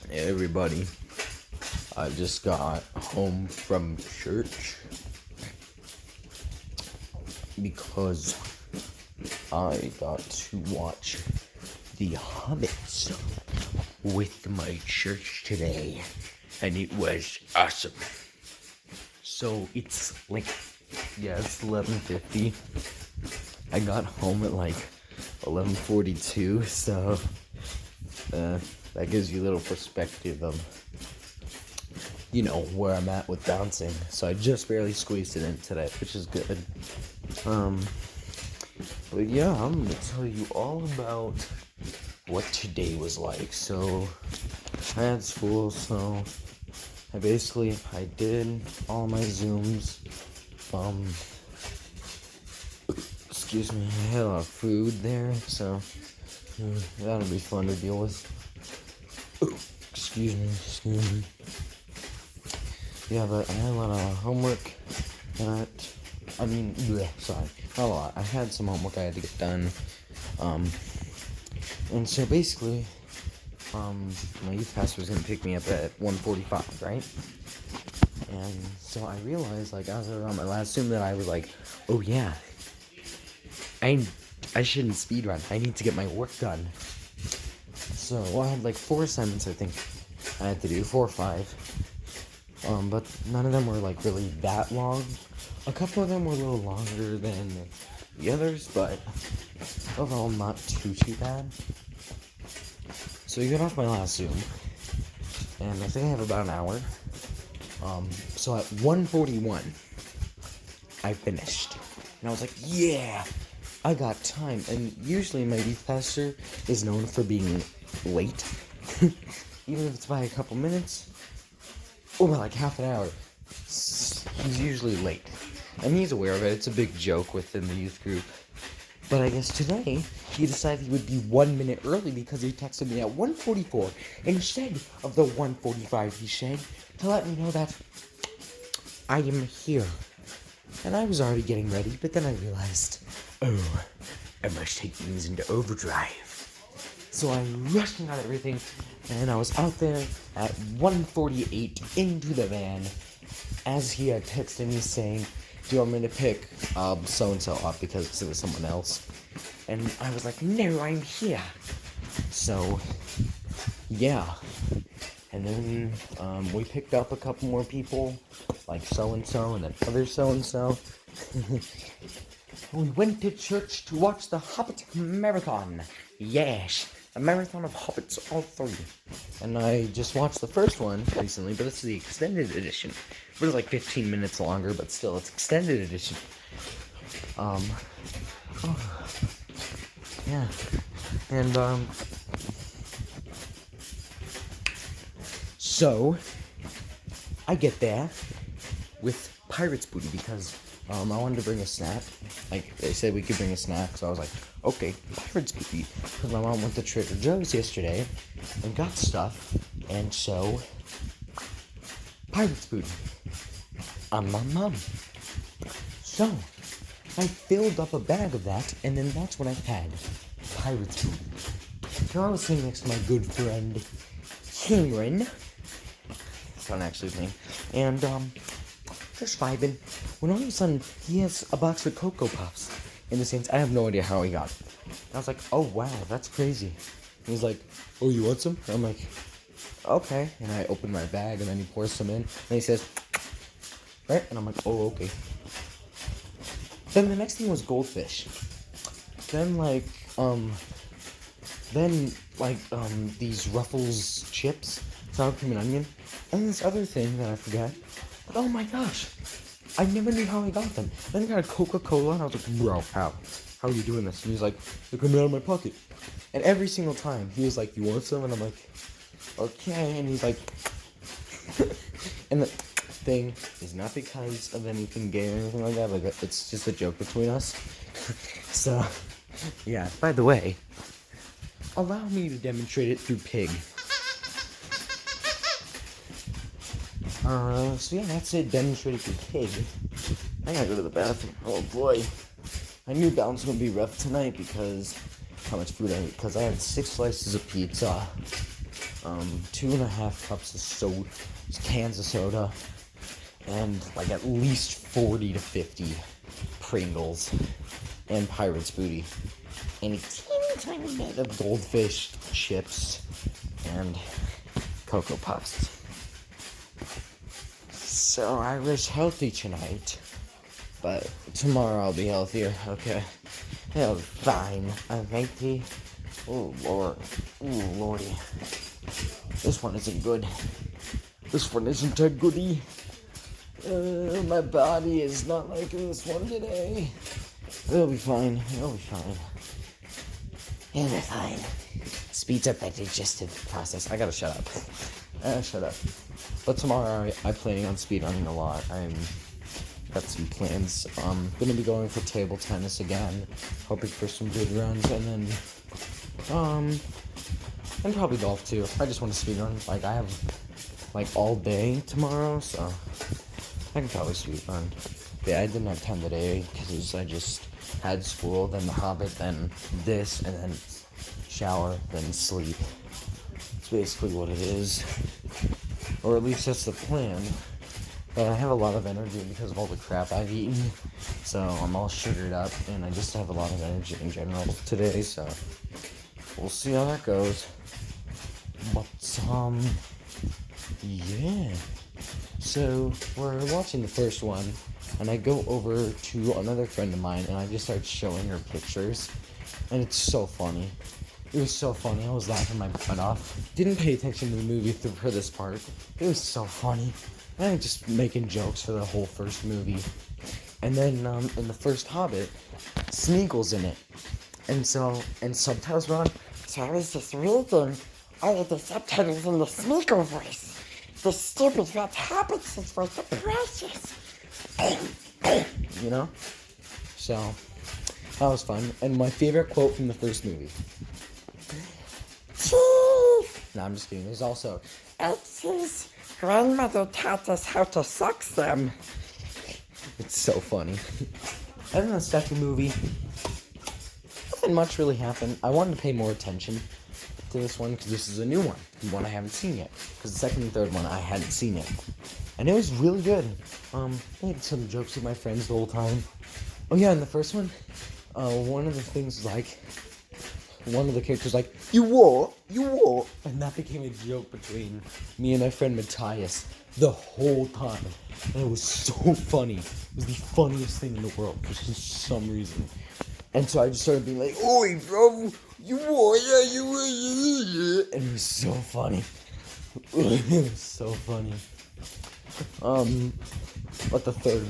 Hey everybody, I just got home from church because I got to watch the Hobbits with my church today, and it was awesome. So it's like, it's 11:50. I got home at like 11:42, so that gives you a little perspective of, where I'm at with bouncing. So I just barely squeezed it in today, which is good. But yeah, I'm gonna tell you all about what today was like. So I had school, so I did all my Zooms. Excuse me, I had a lot of food there, so that'll be fun to deal with. Excuse me. Yeah, but I had a lot of homework not a lot. I had some homework I had to get done. And so basically, my youth pastor was gonna pick me up at 1:45, right? And so I realized, as I was on my last Zoom, that I was like, oh yeah, I shouldn't speedrun. I need to get my work done. So I had like 4 assignments, I think I had to do, 4 or 5. But none of them were like really that long. A couple of them were a little longer than the others, but overall not too bad. So we got off my last Zoom, and I think I have about an hour. So at 1:41, I finished, and I was like, yeah, I got time. And usually my youth pastor is known for being late, even if it's by a couple minutes or by like half an hour. He's usually late, and he's aware of it. It's a big joke within the youth group. But I guess today he decided he would be 1 minute early because he texted me at 1:44 instead of the 1:45 he said, to let me know that I am here. And I was already getting ready, but then I realized, oh, I must take things into overdrive. So I rushed and got everything, and I was out there at 1:48 into the van as he had texted me saying, do you want me to pick so-and-so up because it was someone else? And I was like, no, I'm here. So, yeah. And then we picked up a couple more people, like so-and-so and then other so-and-so. We went to church to watch the Hobbit Marathon. Yes, a marathon of Hobbits, all 3. And I just watched the first one recently, but it's the extended edition. It was like 15 minutes longer, but still, it's extended edition. Yeah. And, so, I get there with Pirate's Booty because, I wanted to bring a snack. Like, they said we could bring a snack, so I was like, okay, Pirate's Booty. Because my mom went to Trader Joe's yesterday and got stuff, and so, Pirate's Booty. I'm my mom. So, I filled up a bag of that, and then that's what I had. Pirate's Booty. So I was sitting next to my good friend, Cameron. That's not actually his name. And, just vibing. When all of a sudden, he has a box of Cocoa Puffs in his hands. I have no idea how he got it. And I was like, oh, wow, that's crazy. And he's like, oh, you want some? And I'm like, okay. And I open my bag, and then he pours some in. And he says, right? And I'm like, oh, okay. Then the next thing was goldfish. Then, these Ruffles chips, sour cream and onion. And this other thing that I forgot. But oh my gosh, I never knew how I got them. Then I got a Coca-Cola, and I was like, bro, how are you doing this? And he's like, they're coming out of my pocket. And every single time, he was like, you want some? And I'm like, okay. And he's like, and the thing is not because of anything gay or anything like that. Like, it's just a joke between us. So, yeah. By the way, allow me to demonstrate it through Pig. So yeah, that's it. Demonstrated through Pig. I gotta go to the bathroom. Oh boy. I knew balance would be rough tonight because how much food I ate. Because I had 6 slices of pizza, 2.5 cups of cans of soda, and like at least 40 to 50 Pringles and Pirate's Booty, and a teeny tiny bit of Goldfish chips and Cocoa Puffs. So I was healthy tonight, but tomorrow I'll be healthier. Okay, it'll be fine. I'm healthy. Oh Lord, oh Lordy, this one isn't good. This one isn't a goodie. My body is not liking this one today. It'll be fine. It'll be fine. It'll be fine. Speeds up that digestive process. I gotta shut up. Shut up. But tomorrow I'm planning on speedrunning a lot. I'm got some plans. Gonna be going for table tennis again. Hoping for some good runs, and then and probably golf too. I just want to speedrun. Like I have like all day tomorrow, so I can probably speedrun. Yeah, I didn't have time today because I just had school, then The Hobbit, then this, and then shower, then sleep. It's basically what it is. Or at least that's the plan. But I have a lot of energy because of all the crap I've eaten. So I'm all sugared up, and I just have a lot of energy in general today, so we'll see how that goes. But, yeah. So, we're watching the first one, and I go over to another friend of mine, and I just start showing her pictures, and it's so funny. It was so funny. I was laughing my butt off. Didn't pay attention to the movie for this part. It was so funny. And I'm just making jokes for the whole first movie. And then, in the first Hobbit, Smeagol's in it. And subtitles were on. So I was just reading all of the subtitles in the Smeagol voice. The stupid red HOBBITSES voice, the precious. You know? So, that was fun. And my favorite quote from the first movie. No, I'm just kidding. There's also, X's grandmother taught us how to suck them. It's so funny. And then the second movie, nothing much really happened. I wanted to pay more attention to this one because this is a new one. The one I haven't seen yet. Because the second and third one, I hadn't seen yet. And it was really good. I had some jokes with my friends the whole time. Oh yeah, in the first one, one of the things like, one of the characters like, you what? And that became a joke between me and my friend Matthias the whole time. And it was so funny. It was the funniest thing in the world for some reason. And so I just started being like, oi bro, you what? Yeah. And it was so funny. It was so funny. But the third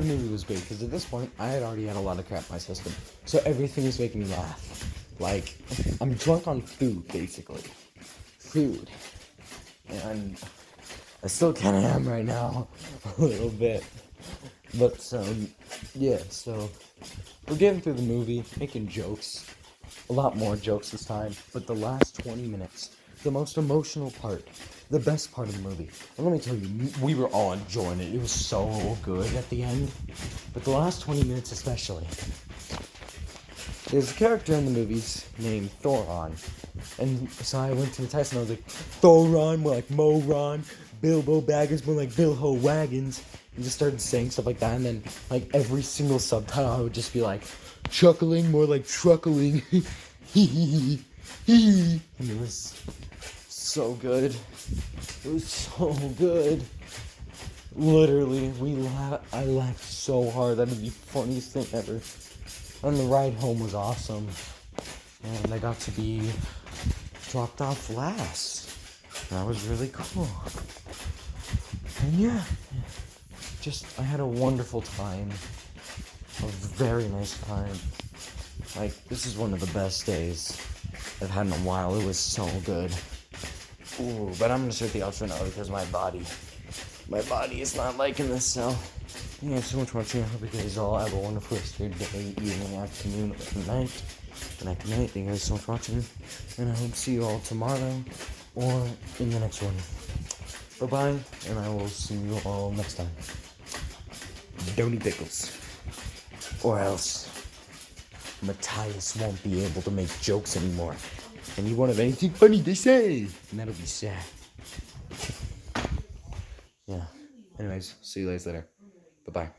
movie was great because at this point I had already had a lot of crap in my system, so everything was making me laugh. Like, I'm drunk on food, basically. Food. And I still kind of am right now, a little bit. But, yeah, so we're getting through the movie, making jokes. A lot more jokes this time. But the last 20 minutes, the most emotional part, the best part of the movie. And let me tell you, we were all enjoying it. It was so good at the end. But the last 20 minutes especially. There's a character in the movies named Thoron. And so I went to the test and I was like, Thoron, more like Moron. Bilbo Baggins, more like Bilho Waggins. And just started saying stuff like that. And then, like, every single subtitle, I would just be like, chuckling, more like truckling. And it was so good. It was so good. Literally, I laughed so hard. That was the funniest thing ever. And the ride home was awesome. And I got to be dropped off last. That was really cool. And yeah, I had a wonderful time. A very nice time. Like, this is one of the best days I've had in a while. It was so good. Ooh, but I'm gonna start the outro now because my body is not liking this, so yeah, so much watching. I hope you guys all have a wonderful rest of your day, evening, afternoon, or night. Good night, thank you guys so much for watching, and I hope to see you all tomorrow or in the next one. Bye-bye, and I will see you all next time. Don't eat pickles. Or else Matthias won't be able to make jokes anymore. And he won't have anything funny to say. And that'll be sad. Yeah. Anyways, see you guys later. Bye-bye.